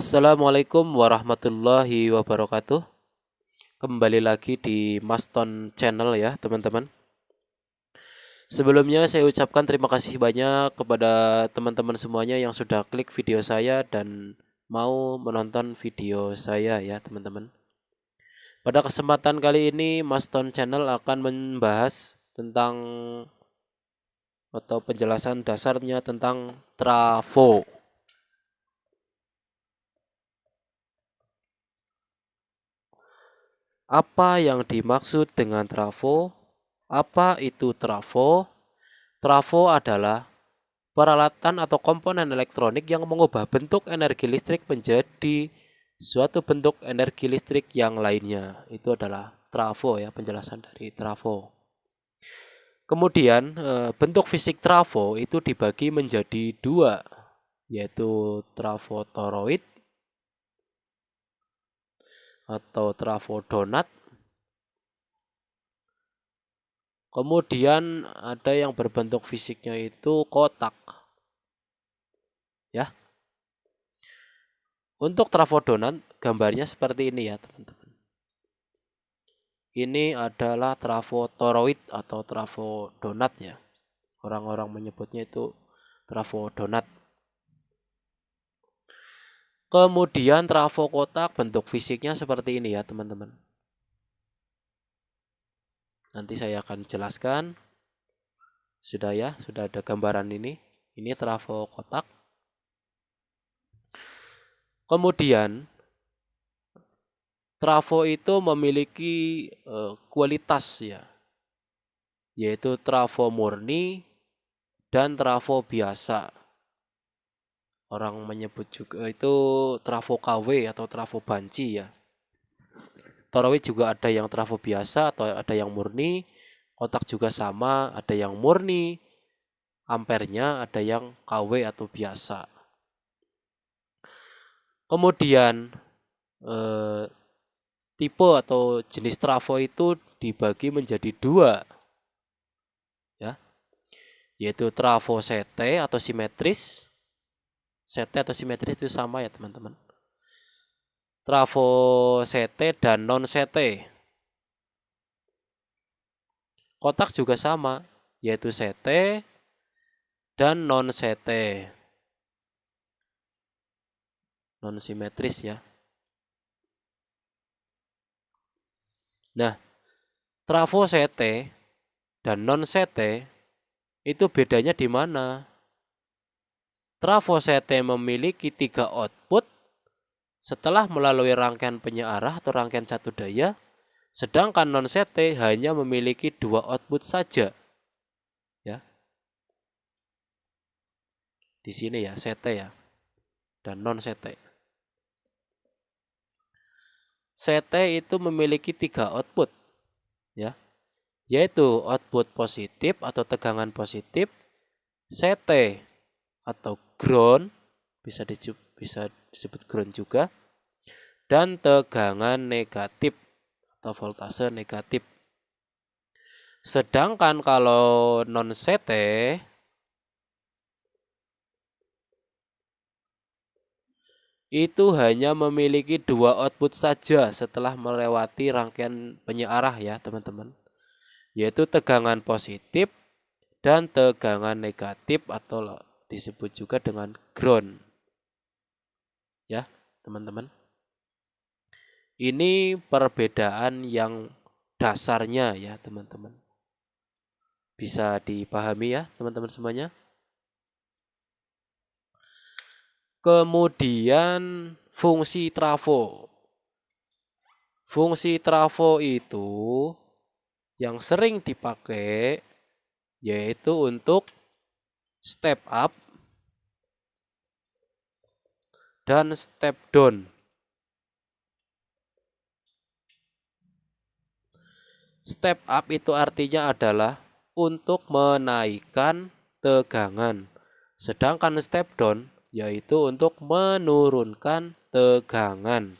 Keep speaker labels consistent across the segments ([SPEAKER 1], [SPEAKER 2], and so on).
[SPEAKER 1] Assalamualaikum warahmatullahi wabarakatuh. Kembali lagi di Maston Channel ya teman-teman. Sebelumnya saya ucapkan terima kasih banyak kepada teman-teman semuanya yang sudah klik video saya dan mau menonton video saya ya teman-teman. Pada kesempatan kali ini Maston Channel akan membahas tentang atau penjelasan dasarnya tentang trafo. Apa yang dimaksud dengan trafo? Apa itu trafo? Trafo adalah peralatan atau komponen elektronik yang mengubah bentuk energi listrik menjadi suatu bentuk energi listrik yang lainnya. Itu adalah trafo ya, penjelasan dari trafo. Kemudian bentuk fisik trafo itu dibagi menjadi dua, yaitu trafo toroid atau trafo donat. Kemudian ada yang berbentuk fisiknya itu kotak. Ya. Untuk trafo donat gambarnya seperti ini ya, teman-teman. Ini adalah trafo toroid atau trafo donat ya. Orang-orang menyebutnya itu trafo donat. Kemudian trafo kotak bentuk fisiknya seperti ini ya, teman-teman. Nanti saya akan jelaskan. Sudah ya, sudah ada gambaran ini. Ini trafo kotak. Kemudian trafo itu memiliki kualitas ya, yaitu trafo murni dan trafo biasa. Orang menyebut juga itu trafo KW atau trafo banci ya. Toroid juga ada yang trafo biasa atau ada yang murni. Kotak juga sama, ada yang murni. Ampernya ada yang KW atau biasa. Kemudian tipe atau jenis trafo itu dibagi menjadi dua, ya, yaitu trafo CT atau simetris. CT atau simetris itu sama ya teman-teman. Trafo CT dan non CT. Kotak juga sama, yaitu CT dan non CT. Non simetris ya. Nah, trafo CT dan non CT itu bedanya di mana? Trafo CT memiliki 3 output setelah melalui rangkaian penyearah atau rangkaian satu daya, sedangkan non CT hanya memiliki 2 output saja. Ya. Di sini ya CT ya dan non CT. CT itu memiliki 3 output ya, yaitu output positif atau tegangan positif, CT atau ground, bisa disebut ground juga, dan tegangan negatif atau voltase negatif. Sedangkan kalau non CT itu hanya memiliki 2 output saja setelah melewati rangkaian penyearah ya teman-teman, yaitu tegangan positif dan tegangan negatif atau disebut juga dengan ground ya teman-teman. Ini perbedaan yang dasarnya ya teman-teman, bisa dipahami ya teman-teman semuanya. Kemudian fungsi trafo. Fungsi trafo itu yang sering dipakai yaitu untuk step up dan step down. Step up itu artinya adalah untuk menaikkan tegangan. Sedangkan step down yaitu untuk menurunkan tegangan.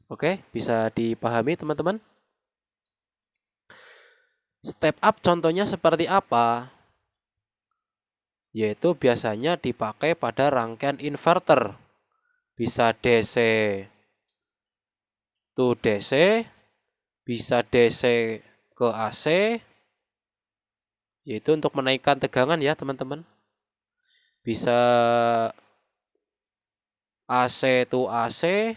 [SPEAKER 1] Oke, bisa dipahami teman-teman? Step up contohnya seperti apa? Yaitu biasanya dipakai pada rangkaian inverter bisa DC to DC, bisa DC ke AC, yaitu untuk menaikkan tegangan ya teman-teman. Bisa AC to AC,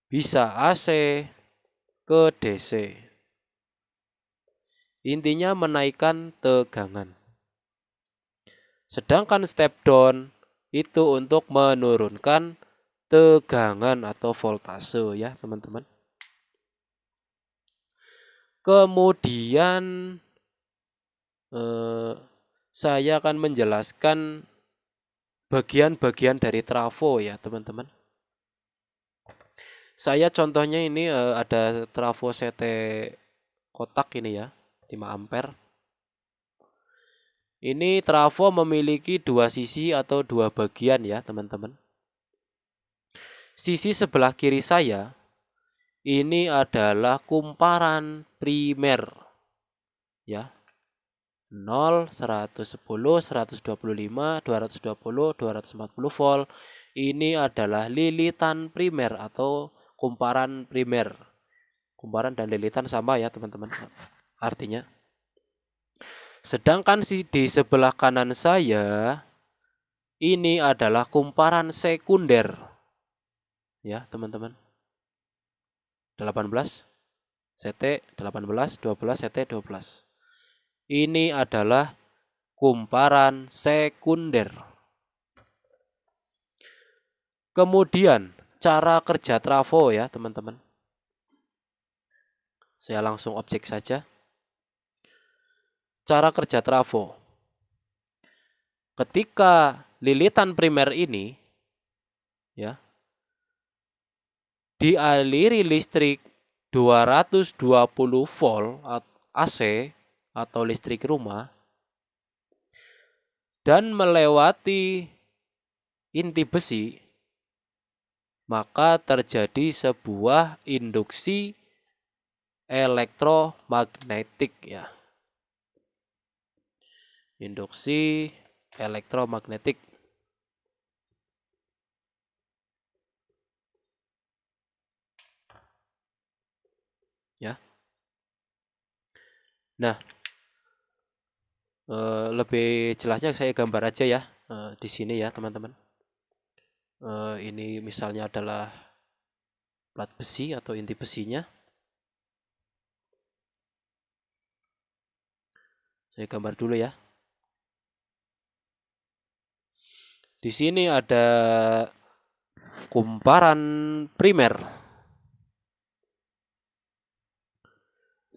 [SPEAKER 1] bisa AC ke DC. Intinya menaikkan tegangan. Sedangkan step down itu untuk menurunkan tegangan atau voltase ya teman-teman. Kemudian saya akan menjelaskan bagian-bagian dari trafo ya teman-teman. Saya contohnya ini ada trafo CT kotak ini ya, 5 ampere. Ini trafo memiliki dua sisi atau dua bagian ya teman-teman. Sisi sebelah kiri saya ini adalah kumparan primer ya. 0, 110, 125, 220, 240 volt. Ini adalah lilitan primer atau kumparan primer. Kumparan dan lilitan sama ya teman-teman artinya. Sedangkan di sebelah kanan saya ini adalah kumparan sekunder. Ya teman-teman. 18 CT, 18, 12 CT, 12. Ini adalah kumparan sekunder. Kemudian cara kerja trafo ya teman-teman. Saya langsung objek saja. Cara kerja trafo. Ketika lilitan primer ini ya dialiri listrik 220 volt AC atau listrik rumah dan melewati inti besi, maka terjadi sebuah induksi elektromagnetik ya. Induksi elektromagnetik. Ya. Nah, lebih jelasnya saya gambar aja ya di sini ya teman-teman. Ini misalnya adalah plat besi atau inti besinya. Saya gambar dulu ya. Di sini ada kumparan primer.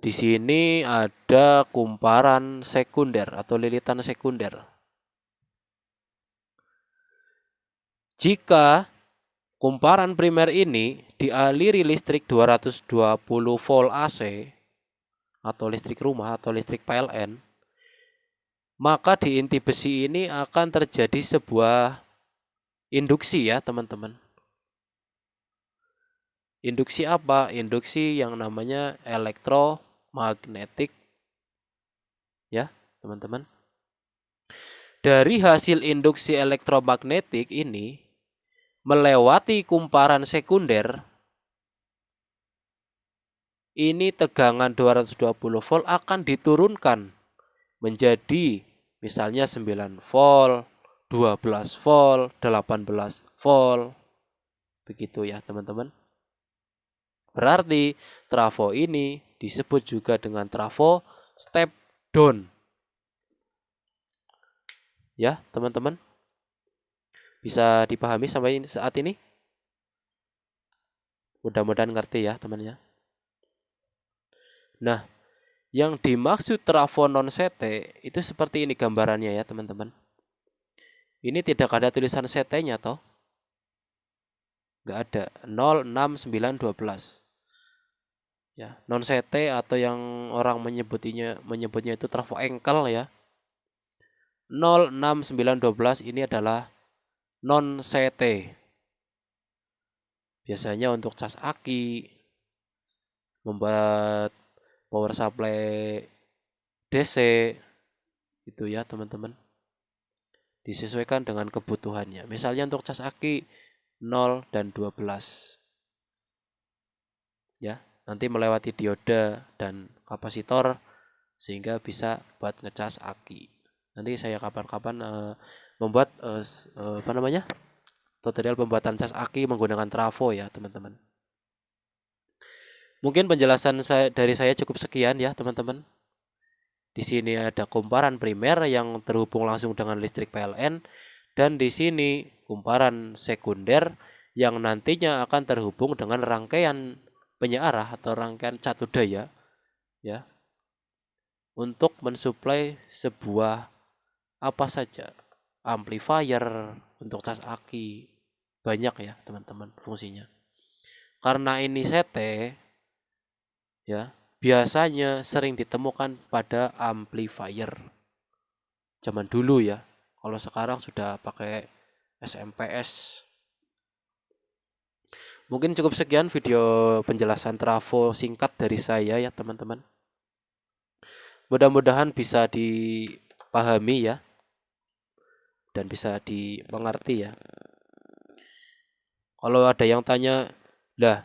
[SPEAKER 1] Di sini ada kumparan sekunder atau lilitan sekunder. Jika kumparan primer ini dialiri listrik 220 volt AC atau listrik rumah atau listrik PLN, maka di inti besi ini akan terjadi sebuah induksi ya teman-teman. Induksi apa? Induksi yang namanya elektromagnetik ya teman-teman. Dari hasil induksi elektromagnetik ini melewati kumparan sekunder, ini tegangan 220 volt akan diturunkan menjadi misalnya 9 volt, 12 volt, 18 volt. Begitu ya teman-teman. Berarti trafo ini disebut juga dengan trafo step down. Ya teman-teman. Bisa dipahami sampai saat ini? Mudah-mudahan ngerti ya temannya. Nah, yang dimaksud trafo non CT itu seperti ini gambarannya ya teman-teman. Ini tidak ada tulisan CT-nya toh. Nggak ada. 0, 6, 9, 12. Ya, non CT atau yang orang menyebutnya itu trafo engkel ya. 0, 6, 9, 12 ini adalah non CT. Biasanya untuk cas aki, membuat power supply DC gitu ya teman-teman. disesuaikan dengan kebutuhannya. Misalnya untuk cas aki 0 dan 12. Ya, nanti melewati dioda dan kapasitor sehingga bisa buat ngecas aki. Nanti saya kapan-kapan membuat tutorial pembuatan cas aki menggunakan trafo ya, teman-teman. Mungkin penjelasan dari saya cukup sekian ya, teman-teman. Di sini ada kumparan primer yang terhubung langsung dengan listrik PLN, dan di sini kumparan sekunder yang nantinya akan terhubung dengan rangkaian penyearah atau rangkaian catu daya ya, untuk mensuplai sebuah apa saja amplifier untuk cas aki. Banyak ya teman-teman fungsinya. Karena ini CT ya, biasanya sering ditemukan pada amplifier zaman dulu ya. Kalau sekarang sudah pakai SMPS. Mungkin cukup sekian video penjelasan trafo singkat dari saya ya teman-teman. Mudah-mudahan bisa dipahami ya, dan bisa dimengerti ya. Kalau ada yang tanya, lah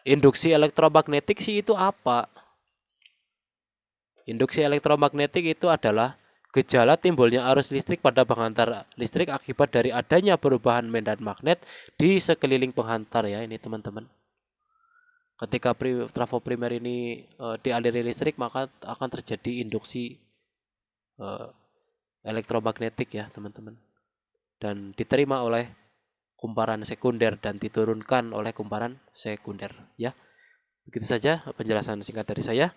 [SPEAKER 1] induksi elektromagnetik sih itu apa? Induksi elektromagnetik itu adalah gejala timbulnya arus listrik pada penghantar listrik akibat dari adanya perubahan medan magnet di sekeliling penghantar ya, ini teman-teman. Ketika trafo primer ini dialiri listrik, maka akan terjadi induksi elektromagnetik ya teman-teman. Dan diterima oleh kumparan sekunder dan diturunkan oleh kumparan sekunder ya. Begitu saja penjelasan singkat dari saya.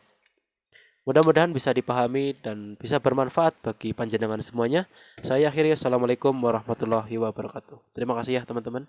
[SPEAKER 1] Mudah-mudahan bisa dipahami dan bisa bermanfaat bagi panjenengan semuanya. Saya akhiri, assalamualaikum warahmatullahi wabarakatuh. Terima kasih ya teman-teman.